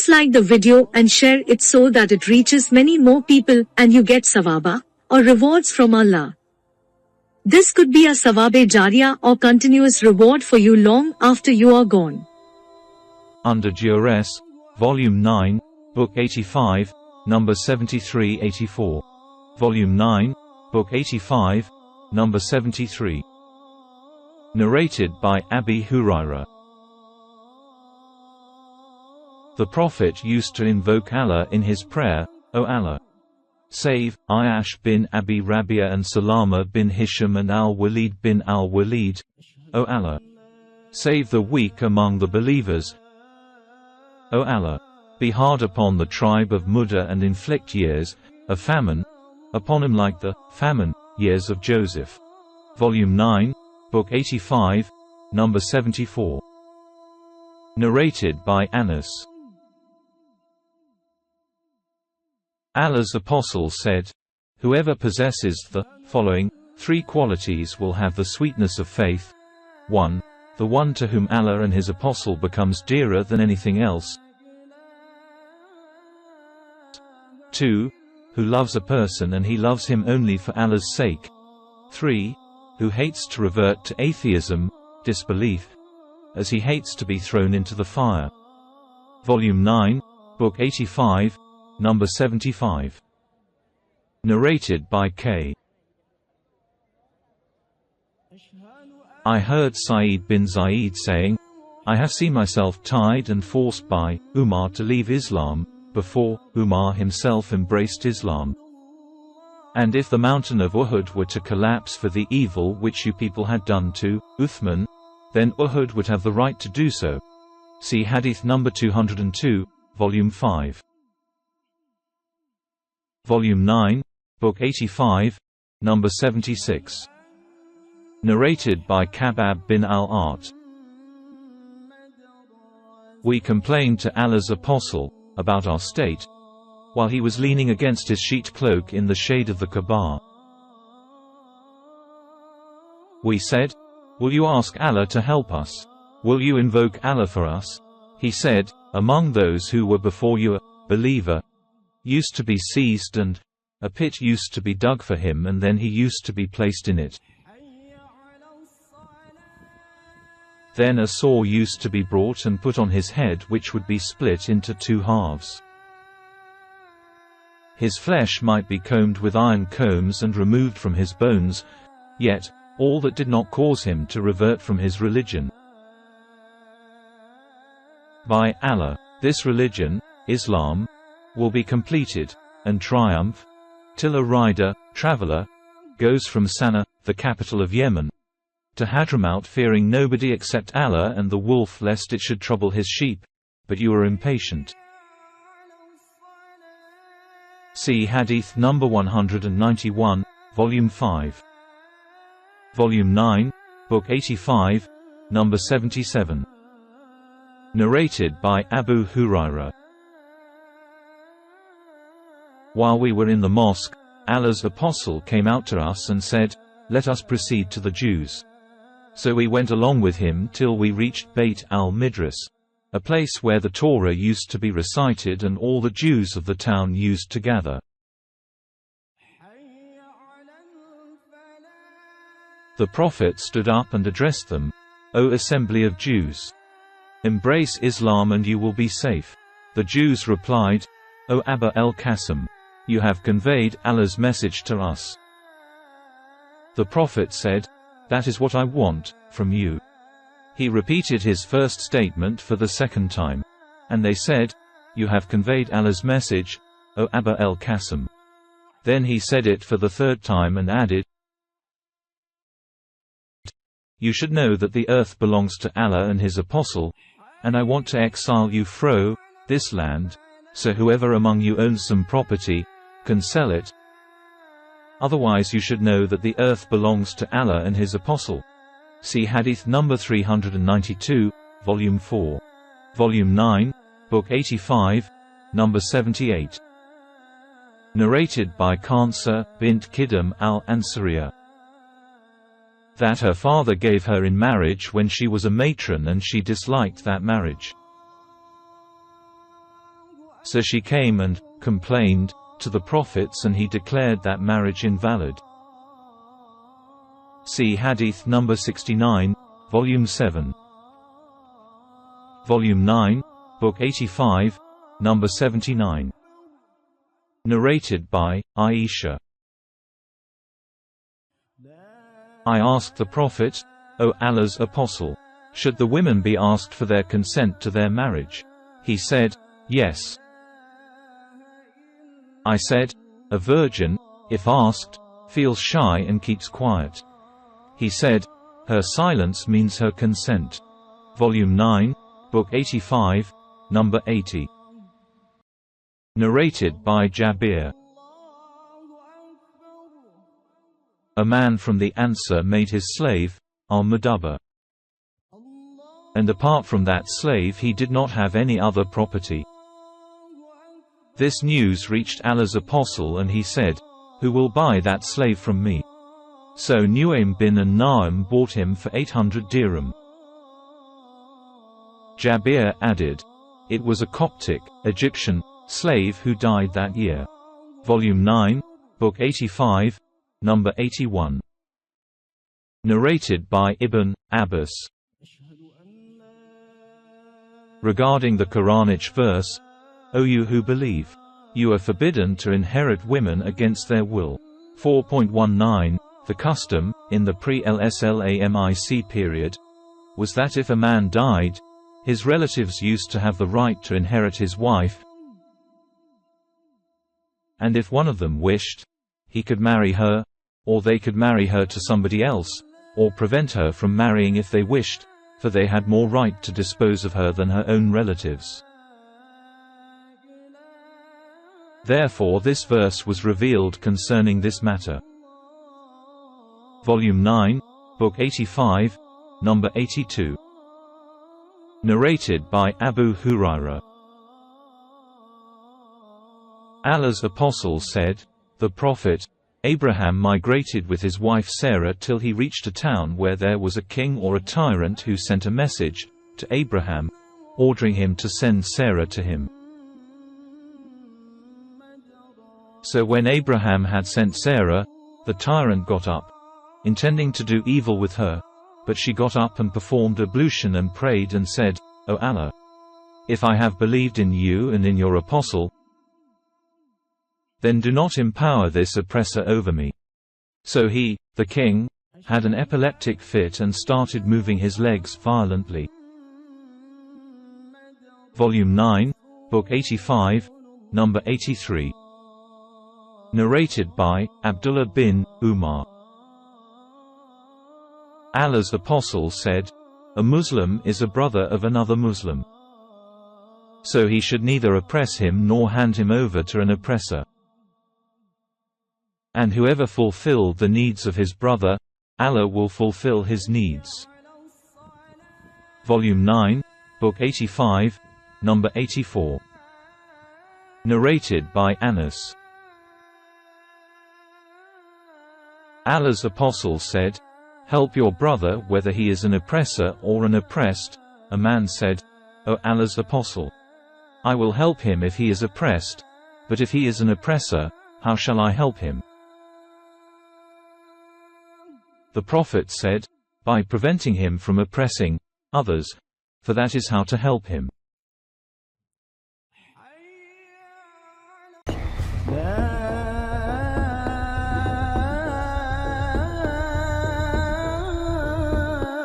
Please like the video and share it so that it reaches many more people and you get sawaba, or rewards from Allah. This could be a sawabe jariyah or continuous reward for you long after you are gone. Under Duress, Volume 9, Book 85, Number 7384. Volume 9, Book 85, Number 73. Narrated by Abi Hurairah. The Prophet used to invoke Allah in his prayer, O Allah, save Ayash bin Abi Rabia and Salama bin Hisham and Al-Walid bin Al-Walid. O Allah, save the weak among the believers. O Allah, be hard upon the tribe of Mudda and inflict years, a famine, upon him like the famine years of Joseph. Volume 9, Book 85, Number 74. Narrated by Anas. Allah's apostle said, whoever possesses the following three qualities will have the sweetness of faith. 1. The one to whom Allah and his apostle becomes dearer than anything else. 2. Who loves a person and he loves him only for Allah's sake. 3. Who hates to revert to atheism, disbelief, as he hates to be thrown into the fire. Volume 9, Book 85, Number 75. Narrated by K. I heard Said bin Zaid saying, I have seen myself tied and forced by Umar to leave Islam, before Umar himself embraced Islam. And if the mountain of Uhud were to collapse for the evil which you people had done to Uthman, then Uhud would have the right to do so. See Hadith number 202, Volume 5. Volume 9, Book 85, Number 76. Narrated by Kabab bin al-Art. We complained to Allah's apostle about our state, while he was leaning against his sheet cloak in the shade of the Kaaba. We said, will you ask Allah to help us? Will you invoke Allah for us? He said, among those who were before you a believer used to be seized and a pit used to be dug for him and then he used to be placed in it. Then a saw used to be brought and put on his head which would be split into two halves. His flesh might be combed with iron combs and removed from his bones, yet, all that did not cause him to revert from his religion. By Allah, this religion, Islam, will be completed, and triumph, till a rider, traveler, goes from Sana'a, the capital of Yemen, to Hadramaut fearing nobody except Allah and the wolf lest it should trouble his sheep, but you are impatient. See Hadith number 191, Volume 5. Volume 9, Book 85, Number 77. Narrated by Abu Hurairah. While we were in the mosque, Allah's apostle came out to us and said, let us proceed to the Jews. So we went along with him till we reached Beit al-Midras, a place where the Torah used to be recited and all the Jews of the town used to gather. The Prophet stood up and addressed them, O assembly of Jews! Embrace Islam and you will be safe. The Jews replied, O Aba el-Qasim! You have conveyed Allah's message to us. The Prophet said, that is what I want from you. He repeated his first statement for the second time. And they said, you have conveyed Allah's message, O Aba el-Qasim. Then he said it for the third time and added, you should know that the earth belongs to Allah and his apostle, and I want to exile you fro this land, so whoever among you owns some property, can sell it. Otherwise you should know that the earth belongs to Allah and his apostle. See Hadith number 392, Volume 4. Volume 9, Book 85, Number 78. Narrated by Kansa bint Kidam al-Ansariya. That her father gave her in marriage when she was a matron and she disliked that marriage. So she came and complained to the prophets, and he declared that marriage invalid. See Hadith number 69, Volume 7. Volume 9, Book 85, number 79. Narrated by Aisha. I asked the Prophet, O Allah's Apostle, should the women be asked for their consent to their marriage? He said, yes. I said, a virgin, if asked, feels shy and keeps quiet. He said, her silence means her consent. Volume 9, Book 85, number 80. Narrated by Jabir. A man from the Ansar made his slave, al-Mudabba. And apart from that slave he did not have any other property. This news reached Allah's Apostle, and he said, who will buy that slave from me? So Nu'aym bin an-Na'im bought him for 800 dirham. Jabir added, it was a Coptic, Egyptian, slave who died that year. Volume 9, Book 85, number 81. Narrated by Ibn Abbas. Regarding the Quranic verse, O you who believe, you are forbidden to inherit women against their will. 4.19 The custom, in the pre-Islamic period, was that if a man died, his relatives used to have the right to inherit his wife, and if one of them wished, he could marry her, or they could marry her to somebody else, or prevent her from marrying if they wished, for they had more right to dispose of her than her own relatives. Therefore this verse was revealed concerning this matter. Volume 9, Book 85, number 82. Narrated by Abu Hurairah. Allah's Apostle said, the Prophet Abraham migrated with his wife Sarah till he reached a town where there was a king or a tyrant who sent a message to Abraham, ordering him to send Sarah to him. So when Abraham had sent Sarah, the tyrant got up, intending to do evil with her, but she got up and performed ablution and prayed and said, O Allah, if I have believed in you and in your apostle, then do not empower this oppressor over me. So he, the king, had an epileptic fit and started moving his legs violently. Volume 9, Book 85, number 83. Narrated by Abdullah bin Umar. Allah's Apostle said, a Muslim is a brother of another Muslim. So he should neither oppress him nor hand him over to an oppressor. And whoever fulfilled the needs of his brother, Allah will fulfill his needs. Volume 9, Book 85, number 84. Narrated by Anas. Allah's Apostle said, help your brother whether he is an oppressor or an oppressed. A man said, O Allah's Apostle, I will help him if he is oppressed, but if he is an oppressor, how shall I help him? The Prophet said, by preventing him from oppressing others, for that is how to help him.